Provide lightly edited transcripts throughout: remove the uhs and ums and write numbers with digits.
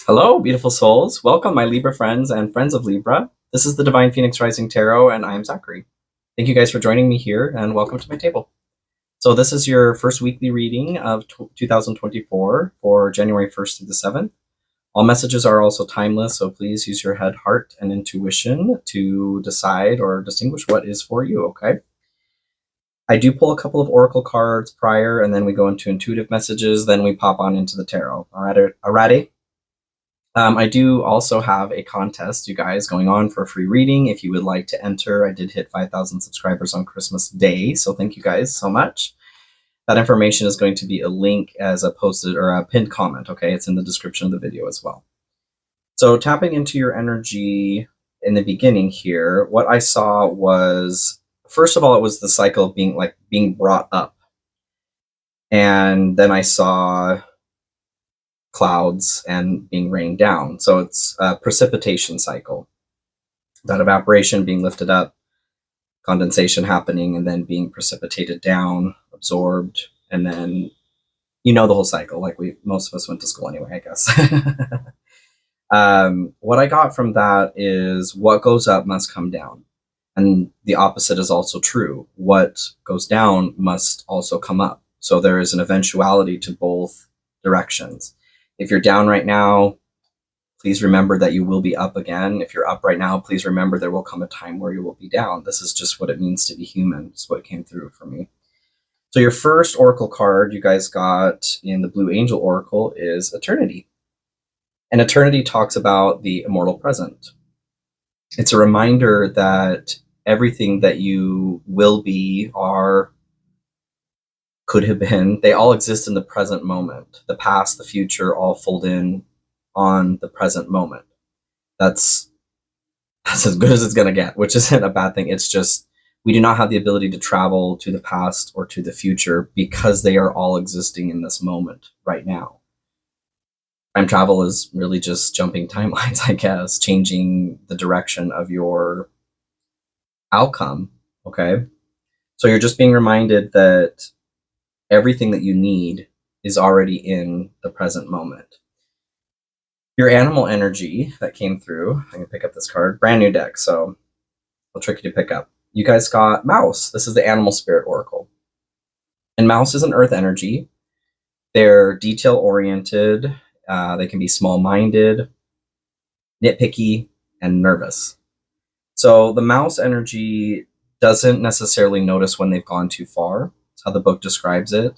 Hello, beautiful souls. Welcome, my Libra friends and friends of Libra. This is the Divine Phoenix Rising Tarot, and I'm Zachary. Thank you guys for joining me here, and welcome to my table. So this is your first weekly reading of 2024 for January 1st through the 7th. All messages are also timeless, so please use your head, heart, and intuition to decide or distinguish what is for you, okay? I do pull a couple of oracle cards prior, and then we go into intuitive messages, then we pop on into the tarot. Alrighty? I do also have a contest, you guys, going on for a free reading. If you would like to enter, I did hit 5,000 subscribers on Christmas Day, so thank you guys so much. That information is going to be a link as a posted or a pinned comment, okay? It's in the description of the video as well. So tapping into your energy in the beginning here, what I saw was, first of all, it was the cycle of being brought up. And then I saw clouds and being rained down. So it's a precipitation cycle. That evaporation being lifted up, condensation happening, and then being precipitated down, absorbed, and then you know the whole cycle. Like most of us went to school anyway, I guess. What I got from that is what goes up must come down. And the opposite is also true. What goes down must also come up. So there is an eventuality to both directions. If you're down right now, please remember that you will be up again. If you're up right now, please remember there will come a time where you will be down. This is just what it means to be human. It's what came through for me. So your first oracle card you guys got in the Blue Angel Oracle is Eternity. And Eternity talks about the immortal present. It's a reminder that everything that you will be, are, could have been, they all exist in the present moment. The past, the future, all fold in on the present moment. That's as good as it's going to get, which isn't a bad thing. It's just we do not have the ability to travel to the past or to the future because they are all existing in this moment right now. Time travel is really just jumping timelines, I guess, changing the direction of your outcome, okay? So you're just being reminded that everything that you need is already in the present moment. Your animal energy that came through, I can pick up this card, brand new deck, so I'll trick you to pick up. You guys got Mouse. This is the Animal Spirit Oracle. And Mouse is an earth energy. They're detail-oriented. They can be small-minded, nitpicky, and nervous. So the Mouse energy doesn't necessarily notice when they've gone too far. That's how the book describes it.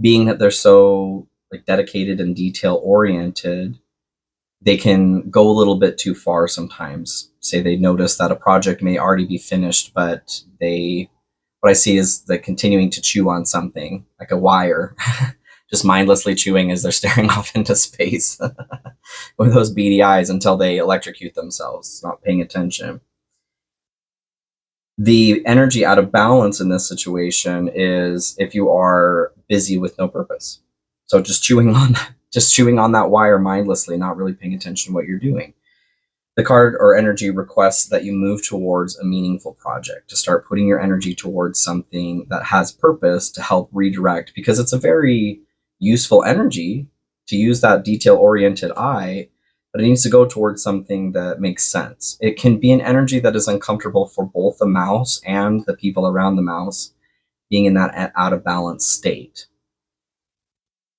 Being that they're so dedicated and detail-oriented, they can go a little bit too far sometimes. Say they notice that a project may already be finished, but what I see is they're continuing to chew on something, like a wire, just mindlessly chewing as they're staring off into space with those beady eyes until they electrocute themselves, not paying attention. The energy out of balance in this situation is if you are busy with no purpose. So just chewing on that wire mindlessly, not really paying attention to what you're doing. The card or energy requests that you move towards a meaningful project, to start putting your energy towards something that has purpose to help redirect, because it's a very useful energy to use that detail-oriented eye, but it needs to go towards something that makes sense. It can be an energy that is uncomfortable for both the mouse and the people around the mouse, being in that out of balance state.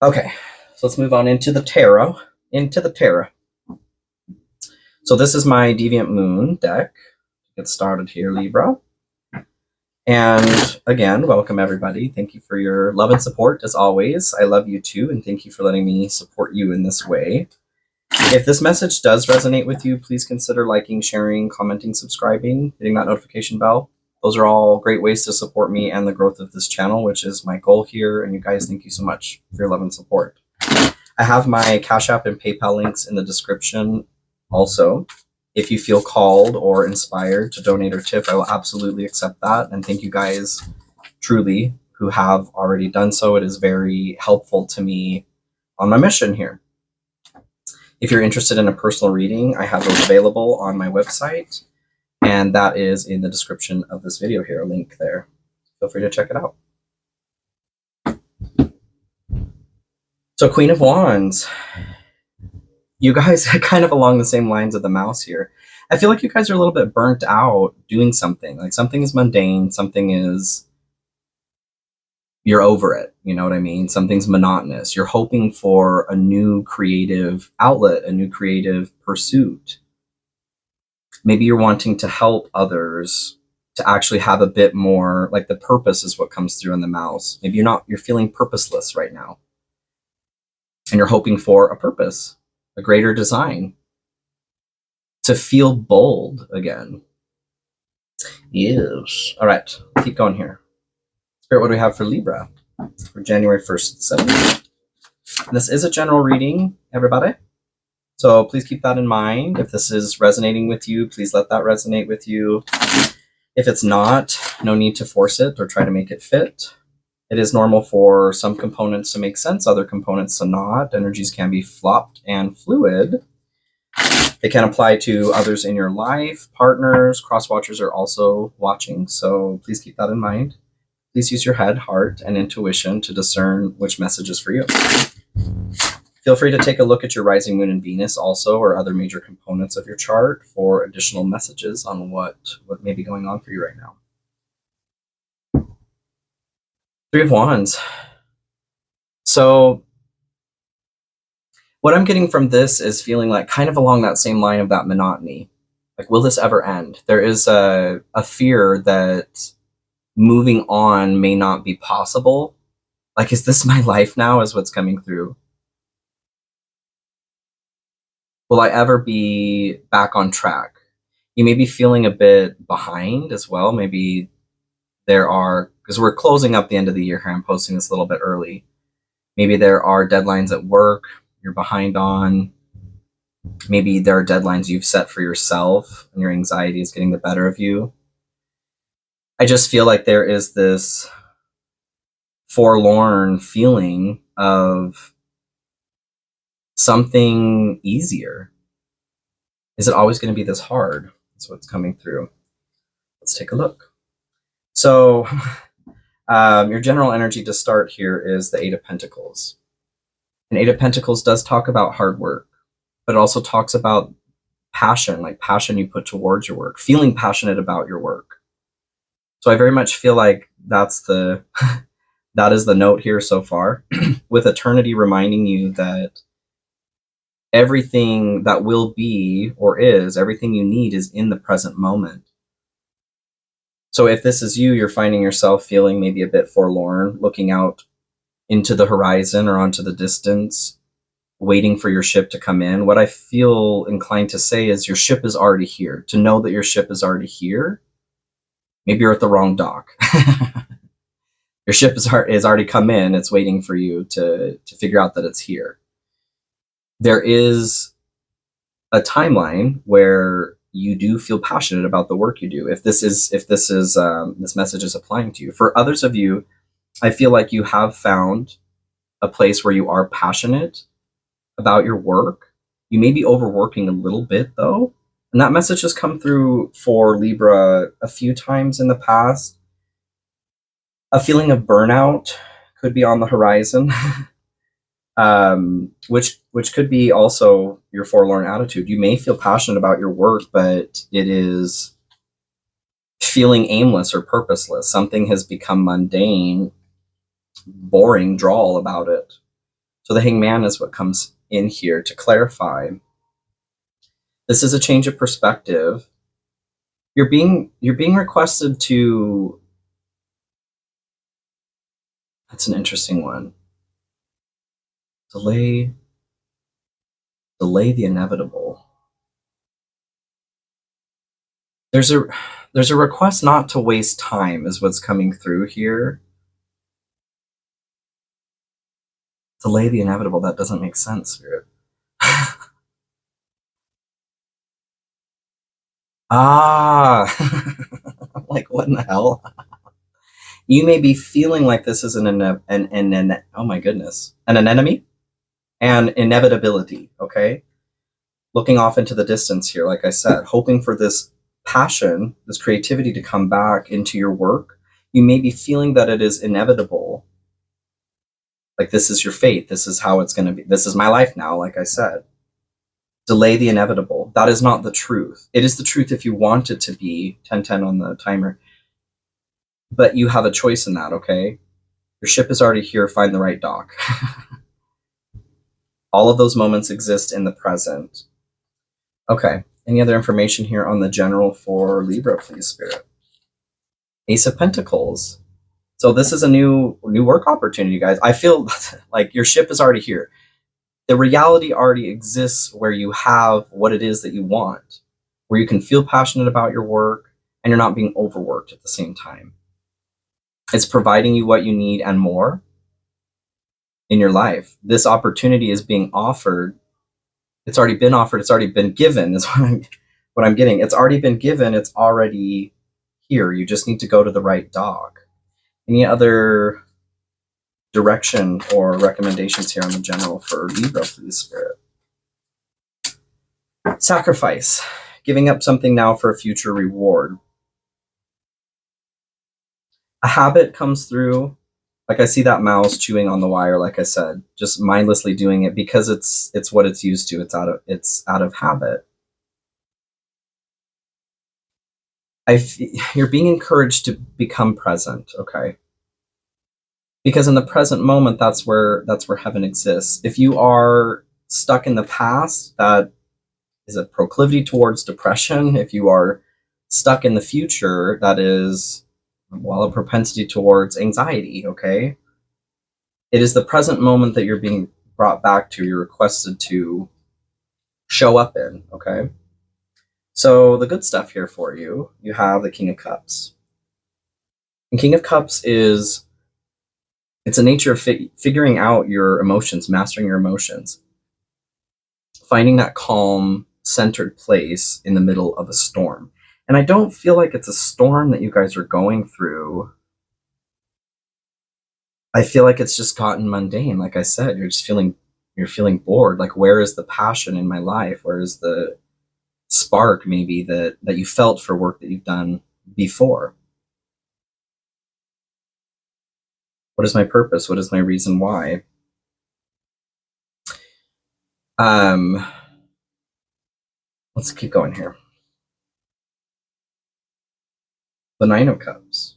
Okay, so let's move on into the tarot. So this is my Deviant Moon deck. Get started here, Libra. And again, welcome everybody. Thank you for your love and support as always. I love you too, and thank you for letting me support you in this way. If this message does resonate with you, please consider liking, sharing, commenting, subscribing, hitting that notification bell. Those are all great ways to support me and the growth of this channel, which is my goal here. And you guys, thank you so much for your love and support. I have my Cash App and PayPal links in the description. Also, if you feel called or inspired to donate or tip, I will absolutely accept that. And thank you guys truly who have already done so. It is very helpful to me on my mission here. If you're interested in a personal reading, I have those available on my website, and that is in the description of this video here, a link there. Feel free to check it out. So Queen of Wands. you guys are kind of along the same lines of the mouse here. I feel like you guys are a little bit burnt out doing something. Like something is mundane, something is, you're over it. You know what I mean? Something's monotonous. You're hoping for a new creative outlet, a new creative pursuit. Maybe you're wanting to help others to actually have a bit more, like the purpose is what comes through in the mouse. Maybe you're feeling purposeless right now. And you're hoping for a purpose, a greater design, to feel bold again. Yes. All right, keep going here. Spirit, what do we have for Libra for January 1st to 7th? This is a general reading, everybody. So please keep that in mind. If this is resonating with you, please let that resonate with you. If it's not, no need to force it or try to make it fit. It is normal for some components to make sense, other components to not. Energies can be flopped and fluid. They can apply to others in your life. Partners, cross-watchers are also watching, so please keep that in mind. Please use your head, heart, and intuition to discern which message is for you. Feel free to take a look at your rising moon and Venus also, or other major components of your chart for additional messages on what may be going on for you right now. Three of Wands. So what I'm getting from this is feeling like kind of along that same line of that monotony. Like, will this ever end? There is a fear that moving on may not be possible. Like, is this my life now, is what's coming through? Will I ever be back on track? You may be feeling a bit behind as well. Maybe there are, because we're closing up the end of the year here, I'm posting this a little bit early. Maybe there are deadlines at work you're behind on. Maybe there are deadlines you've set for yourself and your anxiety is getting the better of you. I just feel like there is this forlorn feeling of something easier. Is it always going to be this hard? That's what's coming through. Let's take a look. So your general energy to start here is the Eight of Pentacles. And Eight of Pentacles does talk about hard work, but it also talks about passion, like passion you put towards your work, feeling passionate about your work. So I very much feel like that is the note here so far, with eternity reminding you that everything that will be or is, everything you need is in the present moment. So if this is you, you're finding yourself feeling maybe a bit forlorn, looking out into the horizon or onto the distance, waiting for your ship to come in. What I feel inclined to say is your ship is already here. To know that your ship is already here, maybe you're at the wrong dock. Your ship is already come in. It's waiting for you to figure out that it's here. There is a timeline where you do feel passionate about the work you do. If this message is applying to you. For others of you, I feel like you have found a place where you are passionate about your work. You may be overworking a little bit though. And that message has come through for Libra a few times in the past. A feeling of burnout could be on the horizon. Which could be also your forlorn attitude. You may feel passionate about your work, but it is feeling aimless or purposeless. Something has become mundane, boring, drawl about it. So the Hangman is what comes in here to clarify. This is a change of perspective. You're being requested to. That's an interesting one. Delay the inevitable. There's a request not to waste time is what's coming through here. Delay the inevitable, that doesn't make sense, Spirit. I'm like, what in the hell? You may be feeling like this is an oh my goodness, an anemone and inevitability, okay? Looking off into the distance here, like I said, hoping for this passion, this creativity to come back into your work. You may be feeling that it is inevitable. Like this is your fate. This is how it's going to be. This is my life now, like I said. Delay the inevitable. That is not the truth. It is the truth if you want it to be 10:10 on the timer. But you have a choice in that, okay? Your ship is already here. Find the right dock. All of those moments exist in the present. Okay. Any other information here on the general for Libra, please, Spirit? Ace of Pentacles. So this is a new work opportunity, guys. I feel like your ship is already here. The reality already exists where you have what it is that you want, where you can feel passionate about your work and you're not being overworked at the same time. It's providing you what you need and more in your life. This opportunity is being offered. It's already been offered. It's already been given is what I'm getting. It's already been given. It's already here. You just need to go to the right dock. Any other direction or recommendations here on the general for Libra, please, Spirit? Sacrifice. Giving up something now for a future reward. A habit comes through. Like I see that mouse chewing on the wire, like I said, just mindlessly doing it because it's what it's used to. It's out of habit. You're being encouraged to become present, okay? Because in the present moment, that's where heaven exists. If you are stuck in the past, that is a proclivity towards depression. If you are stuck in the future, that is, well, a propensity towards anxiety, okay? It is the present moment that you're being brought back to, you're requested to show up in, okay? So the good stuff here for you, you have the King of Cups. And King of Cups is, it's a nature of figuring out your emotions, mastering your emotions, finding that calm, centered place in the middle of a storm. And I don't feel like it's a storm that you guys are going through. I feel like it's just gotten mundane. Like I said, you're feeling bored. Like, where is the passion in my life? Where is the spark maybe that you felt for work that you've done before? What is my purpose? What is my reason why? Let's keep going here. The Nine of Cups.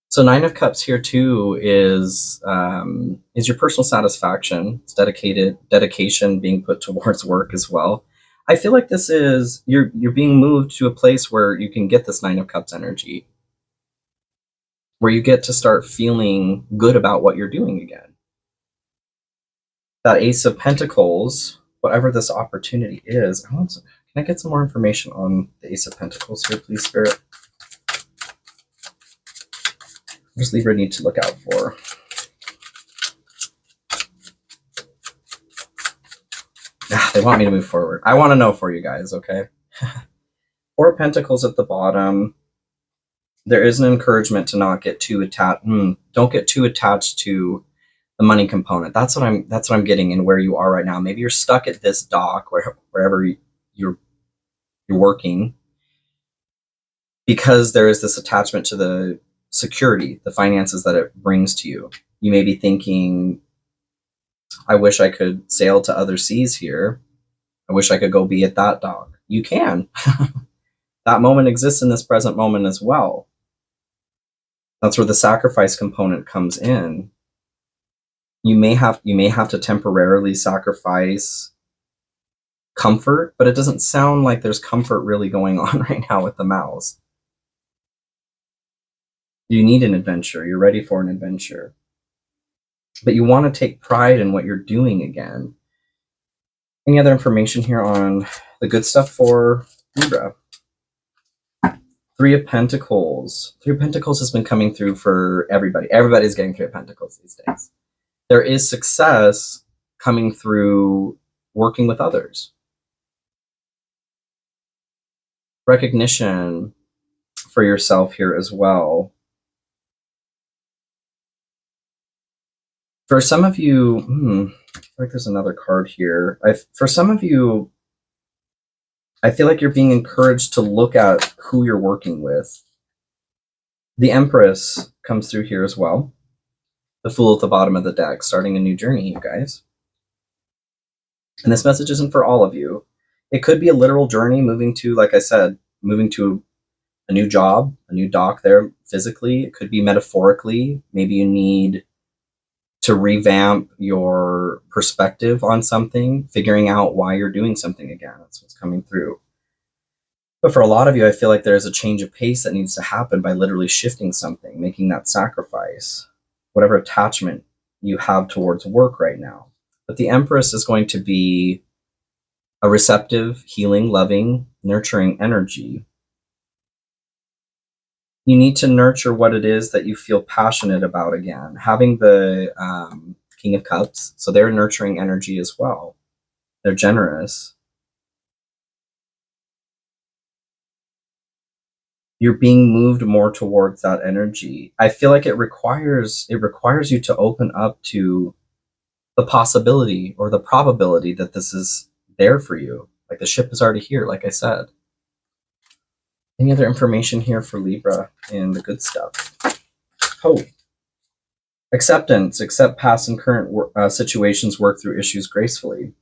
So Nine of Cups here too is your personal satisfaction. It's dedication being put towards work as well. I feel like this is, you're being moved to a place where you can get this Nine of Cups energy, where you get to start feeling good about what you're doing again. That Ace of Pentacles, whatever this opportunity is, can I get some more information on the Ace of Pentacles here, please, Spirit? What does Libra need to look out for? They want me to move forward. I want to know for you guys, okay? Four of Pentacles at the bottom. There is an encouragement to not get too attached. Don't get too attached to the money component. That's what I'm getting in where you are right now. Maybe you're stuck at this dock wherever you're working, because there is this attachment to the security, the finances that it brings to you. You may be thinking, I wish I could sail to other seas here. I wish I could go be at that dock. You can. That moment exists in this present moment as well. That's where the sacrifice component comes in. You may have to temporarily sacrifice comfort, but it doesn't sound like there's comfort really going on right now with the mouse. You need an adventure. You're ready for an adventure. But you want to take pride in what you're doing again. Any other information here on the good stuff for Libra? Three of Pentacles. Three of Pentacles has been coming through for everybody. Everybody's getting Three of Pentacles these days. There is success coming through working with others. Recognition for yourself here as well. For some of you, I feel like there's another card here. For some of you, I feel like you're being encouraged to look at who you're working with. The Empress comes through here as well. The Fool at the bottom of the deck, starting a new journey, you guys. And this message isn't for all of you. It could be a literal journey moving to, like I said, moving to a new job, a new dock there physically. It could be metaphorically. Maybe you need to revamp your perspective on something, figuring out why you're doing something again. That's what's coming through. But for a lot of you, I feel like there's a change of pace that needs to happen by literally shifting something, making that sacrifice, whatever attachment you have towards work right now. But the Empress is going to be a receptive, healing, loving, nurturing energy. You need to nurture what it is that you feel passionate about again. Having the King of Cups, so they're nurturing energy as well. They're generous. You're being moved more towards that energy. I feel like it requires you to open up to the possibility or the probability that this is there for you. Like the ship is already here, like I said. Any other information here for Libra and the good stuff? Hope. Acceptance. Accept past and current situations, work through issues gracefully.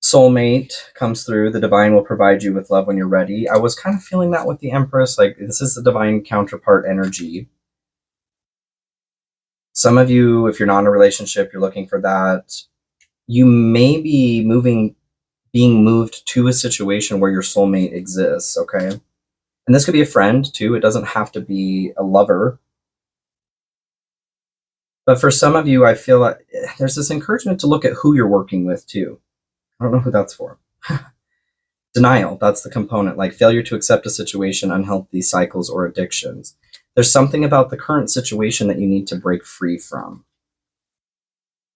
Soulmate comes through. The divine will provide you with love when you're ready. I was kind of feeling that with the Empress. Like, this is the divine counterpart energy. Some of you, if you're not in a relationship, you're looking for that. You may be being moved to a situation where your soulmate exists, okay? And this could be a friend, too. It doesn't have to be a lover. But for some of you, I feel like there's this encouragement to look at who you're working with, too. I don't know who that's for. Denial, that's the component, like failure to accept a situation, unhealthy cycles, or addictions. There's something about the current situation that you need to break free from.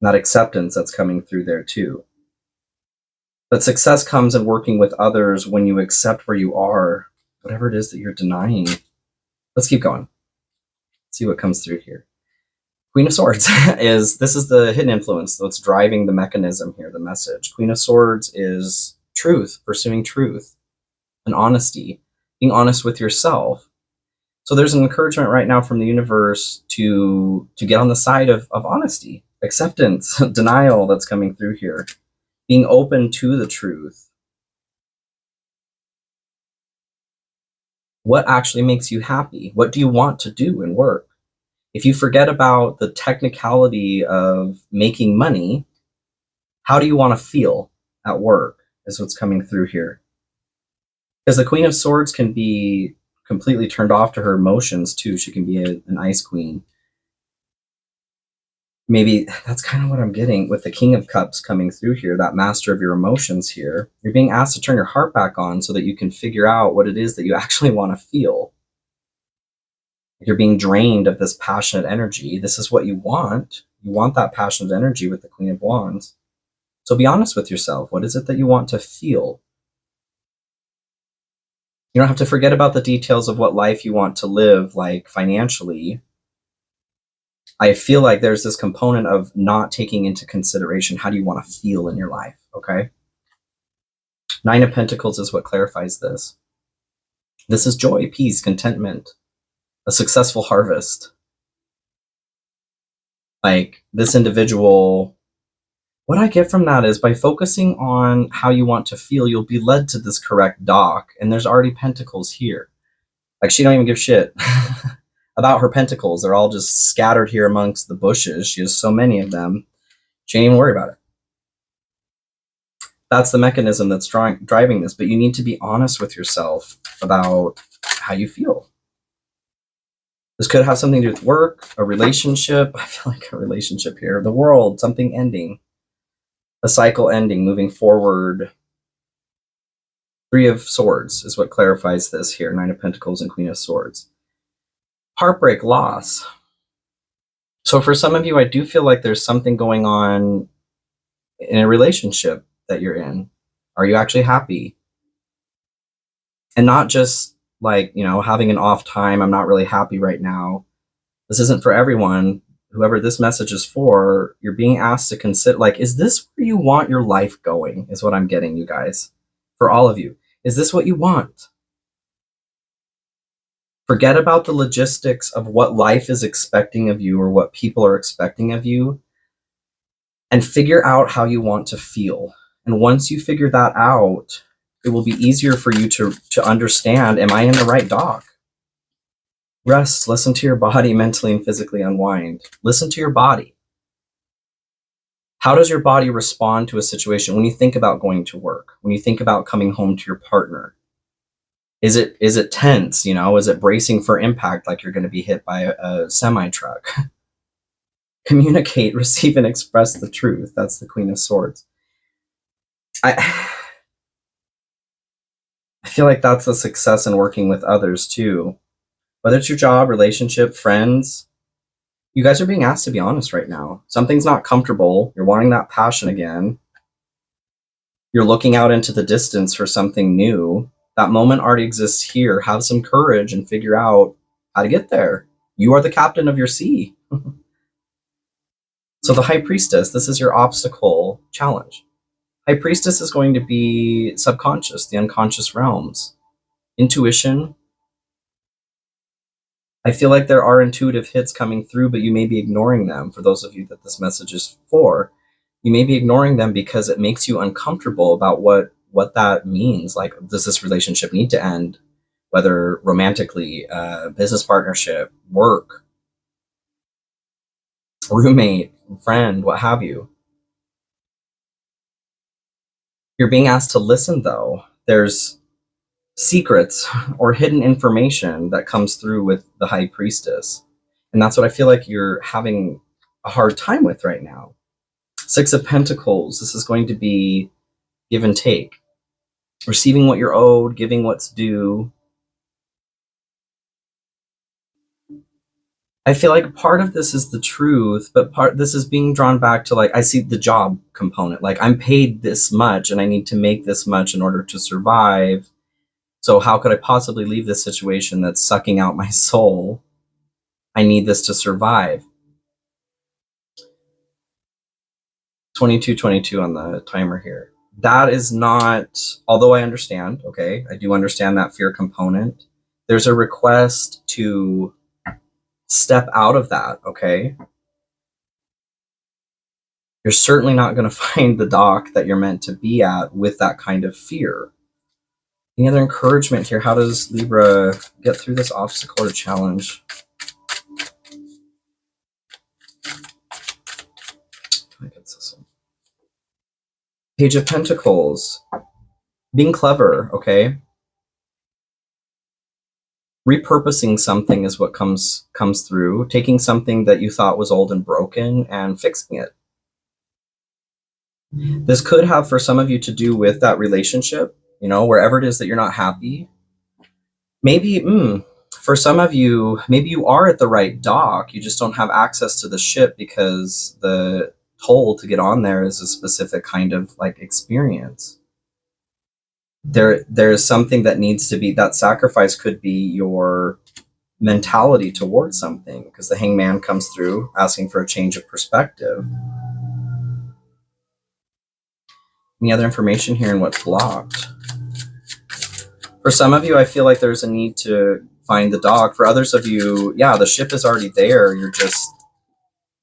That acceptance that's coming through there too. But success comes in working with others when you accept where you are, whatever it is that you're denying. Let's keep going. See what comes through here. Queen of Swords this is the hidden influence that's driving the mechanism here, the message. Queen of Swords is truth, pursuing truth and honesty, being honest with yourself. So there's an encouragement right now from the universe to get on the side of honesty, acceptance, denial that's coming through here, being open to the truth. What actually makes you happy? What do you want to do in work? If you forget about the technicality of making money, how do you want to feel at work is what's coming through here. Because the Queen of Swords can be completely turned off to her emotions too. She can be an ice queen. Maybe that's kind of what I'm getting with the King of Cups coming through here, that master of your emotions here. You're being asked to turn your heart back on so that you can figure out what it is that you actually want to feel. You're being drained of this passionate energy. This is what you want. You want that passionate energy with the Queen of Wands. So be honest with yourself. What is it that you want to feel? You don't have to forget about the details of what life you want to live, like financially. I feel like there's this component of not taking into consideration how do you want to feel in your life, okay? Nine of Pentacles is what clarifies this. This is joy, peace, contentment, a successful harvest. Like this individual, what I get from that is by focusing on how you want to feel, you'll be led to this correct dock, and there's already pentacles here. Like she don't even give shit about her pentacles. They're all just scattered here amongst the bushes. She has so many of them. She ain't even worry about it. That's the mechanism that's driving this, but you need to be honest with yourself about how you feel. This could have something to do with work, a relationship. I feel like a relationship here. The world, something ending. A cycle ending, moving forward. Three of Swords is what clarifies this here. Nine of Pentacles and Queen of Swords. Heartbreak, loss. So for some of you, I do feel like there's something going on in a relationship that you're in. Are you actually happy? And not just like, you know, having an off time. I'm not really happy right now. This isn't for everyone. Whoever this message is for, you're being asked to consider, like, is this where you want your life going? Is what I'm getting, you guys. For all of you. Is this what you want? Forget about the logistics of what life is expecting of you or what people are expecting of you. and figure out how you want to feel. And once you figure that out, it will be easier for you to understand, am I in the right dock? Rest, listen to your body, mentally and physically unwind. Listen to your body. How does your body respond to a situation when you think about going to work, when you think about coming home to your partner? Is it tense, you know? Is it bracing for impact like you're going to be hit by a semi truck? Communicate, receive, and express the truth. That's the Queen of Swords. I feel like that's the success in working with others too. Whether it's your job, relationship, friends, you guys are being asked to be honest right now. Something's not comfortable. You're wanting that passion again. You're looking out into the distance for something new. That moment already exists here. Have some courage and figure out how to get there. You are the captain of your sea. So the High Priestess, this is your obstacle challenge. High Priestess is going to be subconscious, the unconscious realms. Intuition. I feel like there are intuitive hits coming through, but you may be ignoring them. For those of you that this message is for, you may be ignoring them because it makes you uncomfortable about what that means. Like, does this relationship need to end? Whether romantically, business partnership, work, roommate, friend, what have you. You're being asked to listen, though. There's secrets or hidden information that comes through with the High Priestess. And that's what I feel like you're having a hard time with right now. Six of Pentacles, this is going to be give and take. Receiving what you're owed, giving what's due. I feel like part of this is the truth, but this is being drawn back to, like, I see the job component. Like, I'm paid this much and I need to make this much in order to survive. So how could I possibly leave this situation that's sucking out my soul? I need this to survive. 2222 on the timer here. That is not, although I understand, okay, I do understand that fear component. There's a request to step out of that, okay? You're certainly not going to find the dock that you're meant to be at with that kind of fear. Any other encouragement here? How does Libra get through this obstacle or challenge? I guess this one. Page of Pentacles. Being clever, okay? Repurposing something is what comes through. Taking something that you thought was old and broken and fixing it. This could have, for some of you, to do with that relationship, you know, wherever it is that you're not happy. Maybe, for some of you, maybe you are at the right dock, you just don't have access to the ship because the toll to get on there is a specific kind of, like, experience. There's something that needs to be, that sacrifice could be your mentality towards something, because the Hangman comes through asking for a change of perspective. Any other information here in what's blocked? For some of you, I feel like there's a need to find the dock. For others of you, yeah, the ship is already there. You're just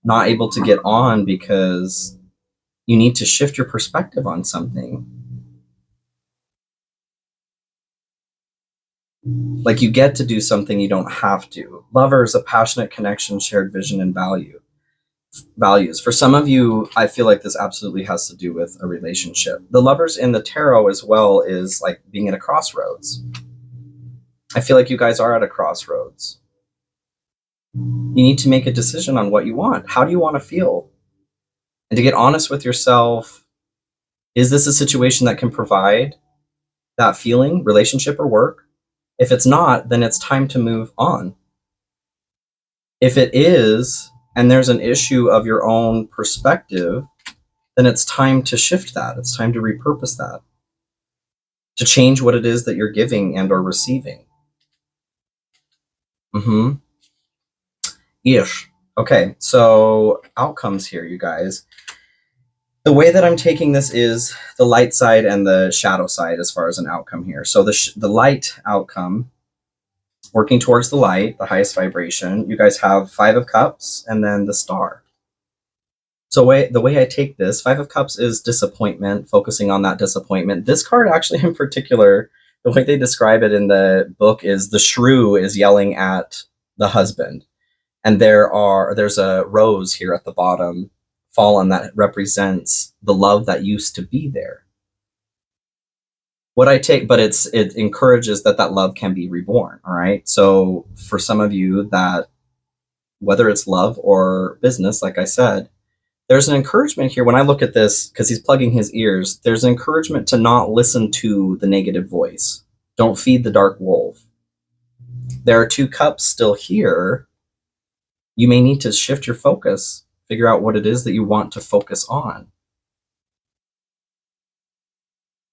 not able to get on because you need to shift your perspective on something. Like, you get to do something, you don't have to. Lovers, a passionate connection, shared vision, and values. For some of you, I feel like this absolutely has to do with a relationship. The Lovers in the tarot as well is like being at a crossroads. I feel like you guys are at a crossroads. You need to make a decision on what you want. How do you want to feel? And to get honest with yourself, is this a situation that can provide that feeling, relationship or work? If it's not, then it's time to move on. If it is, and there's an issue of your own perspective, then it's time to shift that. It's time to repurpose that, to change what it is that you're giving and or receiving. Ish. Okay, so outcomes here, you guys. The way that I'm taking this is the light side and the shadow side as far as an outcome here. So the light outcome, working towards the light, the highest vibration, you guys have 5 of Cups and then the Star. So the way I take this, Five of Cups is disappointment, focusing on that disappointment. This card actually in particular, the way they describe it in the book is the shrew is yelling at the husband. And there's a rose here at the bottom fallen that represents the love that used to be there. What I take, but it encourages that love can be reborn. All right. So for some of you, that whether it's love or business, like I said, there's an encouragement here when I look at this, because he's plugging his ears. There's an encouragement to not listen to the negative voice. Don't feed the dark wolf. There are 2 cups still here. You may need to shift your focus, figure out what it is that you want to focus on.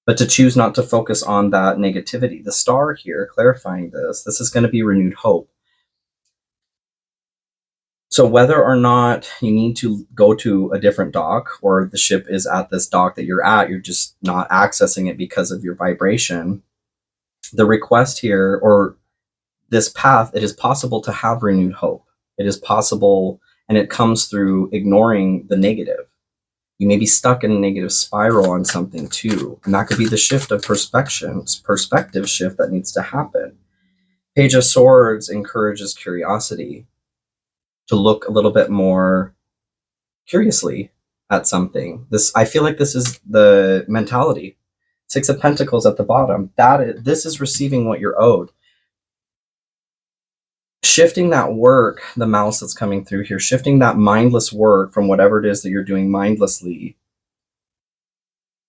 But to choose not to focus on that negativity. The star here, clarifying this is going to be renewed hope. So whether or not you need to go to a different dock, or the ship is at this dock that you're at, you're just not accessing it because of your vibration, the request here, or this path, it is possible to have renewed hope. It is possible, and it comes through ignoring the negative. You may be stuck in a negative spiral on something too, and that could be the shift of perspective shift that needs to happen. Page of Swords encourages curiosity, to look a little bit more curiously at something. I feel like this is the mentality. 6 of Pentacles at the bottom. This is receiving what you're owed. Shifting that work, the mouse that's coming through here, shifting that mindless work from whatever it is that you're doing mindlessly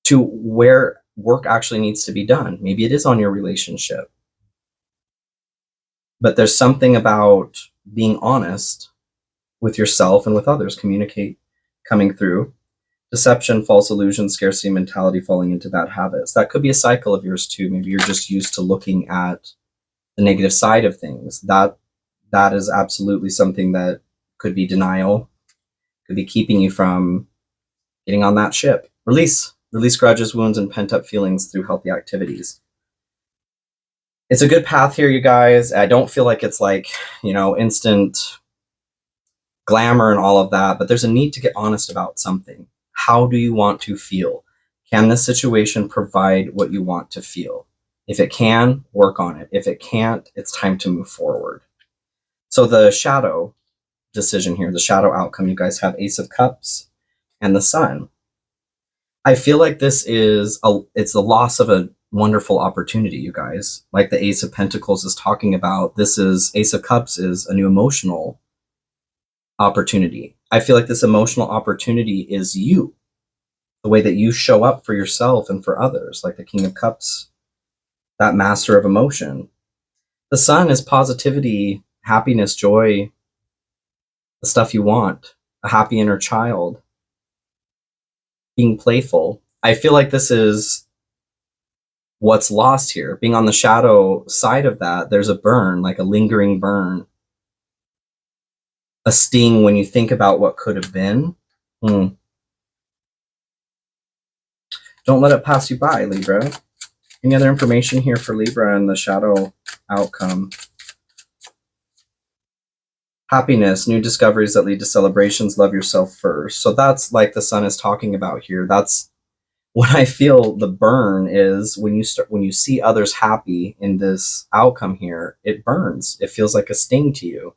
to where work actually needs to be done. Maybe it is on your relationship. But there's something about being honest with yourself and with others, communicate coming through. Deception, false illusion, scarcity mentality, falling into bad habits. That could be a cycle of yours too. Maybe you're just used to looking at the negative side of things. That is absolutely something that could be denial, could be keeping you from getting on that ship. Release grudges, wounds, and pent-up feelings through healthy activities. It's a good path here, you guys. I don't feel like it's like, instant glamour and all of that, but there's a need to get honest about something. How do you want to feel? Can this situation provide what you want to feel? If it can, work on it. If it can't, it's time to move forward. So the shadow decision here, the shadow outcome, you guys have Ace of Cups and the Sun. I feel like this is it's the loss of a wonderful opportunity, you guys. Like the Ace of Pentacles is talking about, Ace of Cups is a new emotional opportunity. I feel like this emotional opportunity is you, the way that you show up for yourself and for others, like the King of Cups, that master of emotion. The Sun is positivity, happiness, joy, the stuff you want, a happy inner child, being playful. I feel like this is what's lost here. Being on the shadow side of that, there's a burn, like a lingering burn, a sting when you think about what could have been. Don't let it pass you by, Libra. Any other information here for Libra and the shadow outcome? Happiness, new discoveries that lead to celebrations, love yourself first. So that's like the Sun is talking about here. That's what I feel the burn is when you see others happy in this outcome here, it burns. It feels like a sting to you.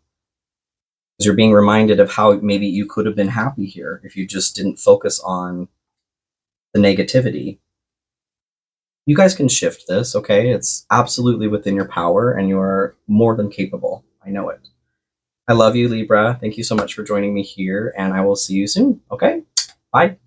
Because you're being reminded of how maybe you could have been happy here if you just didn't focus on the negativity. You guys can shift this, okay? It's absolutely within your power and you're more than capable. I know it. I love you, Libra. Thank you so much for joining me here, and I will see you soon, okay? Bye.